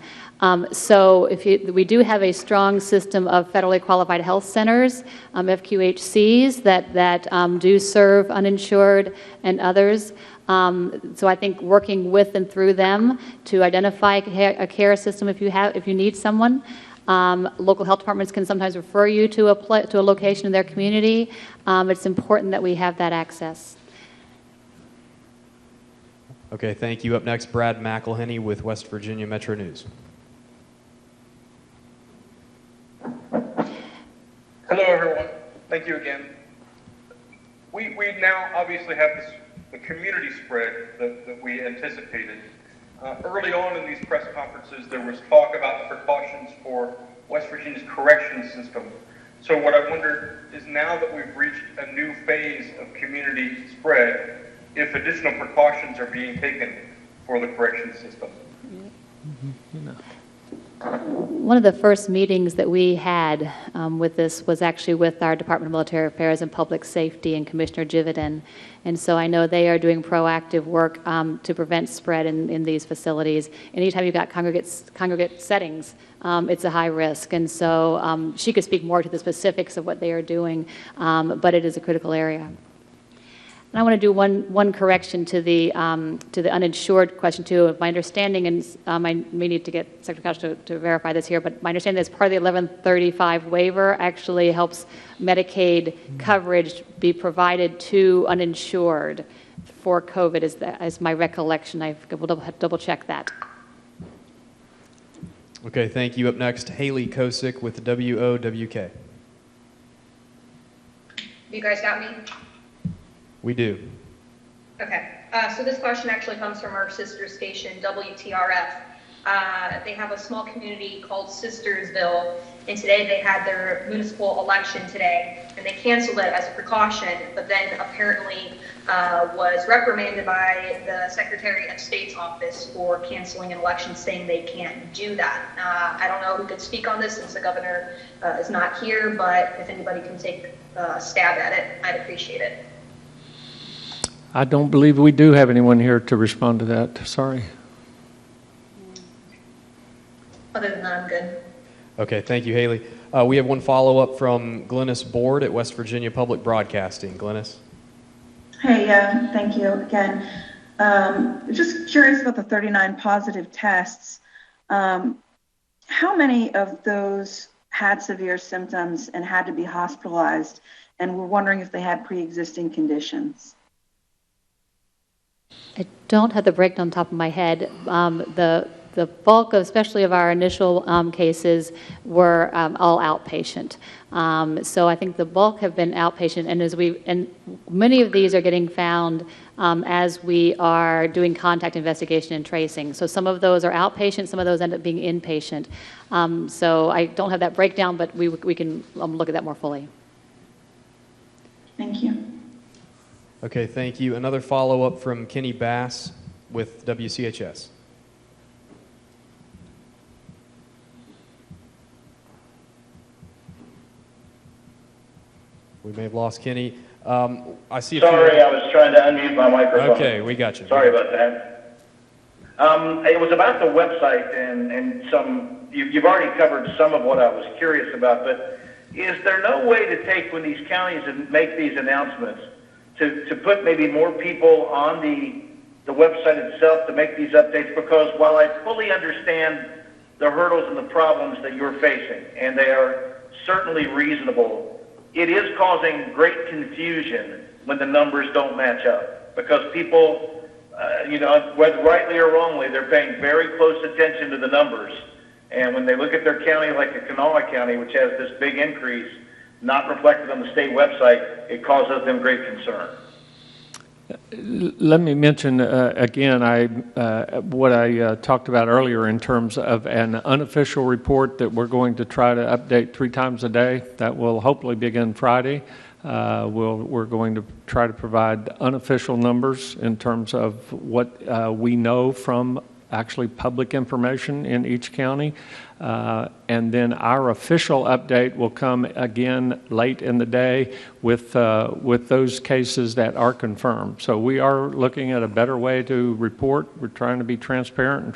So we do have a strong system of federally qualified health centers, FQHCs, that do serve uninsured and others. So I think working with and through them to identify a care system if you need someone. Local health departments can sometimes refer you to a location in their community. It's important that we have that access. Okay, thank you. Up next, Brad McElhenney with West Virginia Metro News. Hello, everyone. Thank you again. We now obviously have the community spread that we anticipated. Early on in these press conferences, there was talk about the precautions for West Virginia's corrections system. So what I wondered is, now that we've reached a new phase of community spread, if additional precautions are being taken for the corrections system. One of the first meetings that we had with this was actually with our Department of Military Affairs and Public Safety and Commissioner Jividen. And so I know they are doing proactive work to prevent spread in these facilities. Anytime you've got congregate settings, it's a high risk. And so she could speak more to the specifics of what they are doing, but it is a critical area. And I want to do one correction to the uninsured question too. My understanding, and I may need to get Secretary Couch to verify this here, but my understanding is part of the 1135 waiver actually helps Medicaid coverage be provided to uninsured for COVID, is my recollection. I will double check that. Okay, thank you. Up next, Haley Kosick with WOWK. You guys got me? We do. Okay. So this question actually comes from our sister station, WTRF. They have a small community called Sistersville, and today they had their municipal election today, and they canceled it as a precaution, but then apparently was reprimanded by the Secretary of State's office for canceling an election, saying they can't do that. I don't know who could speak on this since the governor is not here, but if anybody can take a stab at it, I'd appreciate it. I don't believe we do have anyone here to respond to that. Sorry. Other than that, I'm good. Okay, thank you, Haley. We have one follow-up from Glennis Board at West Virginia Public Broadcasting. Glennis? Hey, thank you again. Just curious about the 39 positive tests. How many of those had severe symptoms and had to be hospitalized? And we're wondering if they had pre-existing conditions. I don't have the breakdown on top of my head. The bulk, especially of our initial cases, were all outpatient. So I think the bulk have been outpatient, and many of these are getting found as we are doing contact investigation and tracing. So some of those are outpatient, some of those end up being inpatient. So I don't have that breakdown, but we can look at that more fully. Thank you. Okay, thank you. Another follow-up from Kenny Bass with WCHS. We may have lost Kenny. I see. Sorry, I was trying to unmute my microphone. Okay, we got you. Sorry about that. It was about the website and some. You've already covered some of what I was curious about, but is there no way to take when these counties and make these announcements to put maybe more people on the website itself to make these updates? Because while I fully understand the hurdles and the problems that you're facing, and they are certainly reasonable, it is causing great confusion when the numbers don't match up. Because people, whether rightly or wrongly, they're paying very close attention to the numbers. And when they look at their county, like a Kanawha County, which has this big increase, not reflected on the state website, it causes them great concern. Let me mention again what I talked about earlier in terms of an unofficial report that we're going to try to update 3 times a day. That will hopefully begin Friday. We're going to try to provide unofficial numbers in terms of what we know from actually public information in each county. And then our official update will come again late in the day with those cases that are confirmed. So we are looking at a better way to report. We're trying to be transparent and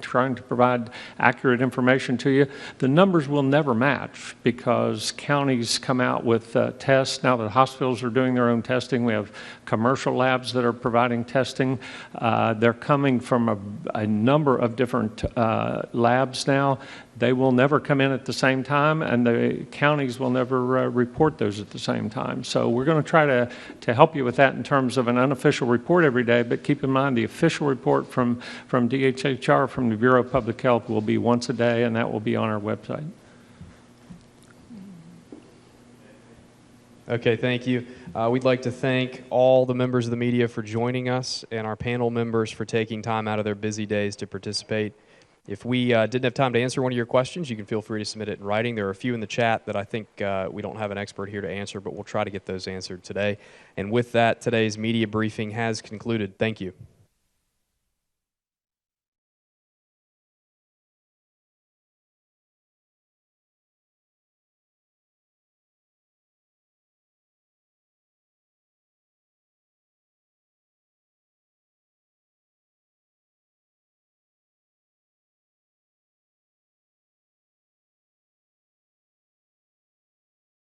trying to provide accurate information to you. The numbers will never match because counties come out with tests. Now that hospitals are doing their own testing, we have commercial labs that are providing testing. They're coming from a number of different labs now. They will never come in at the same time, and the counties will never report those at the same time. So we're going to try to help you with that in terms of an unofficial report every day, but keep in mind the official report from DHHR, from the Bureau of Public Health, will be once a day, and that will be on our website. Okay, thank you. We'd like to thank all the members of the media for joining us and our panel members for taking time out of their busy days to participate. If we didn't have time to answer one of your questions, you can feel free to submit it in writing. There are a few in the chat that I think we don't have an expert here to answer, but we'll try to get those answered today. And with that, today's media briefing has concluded. Thank you.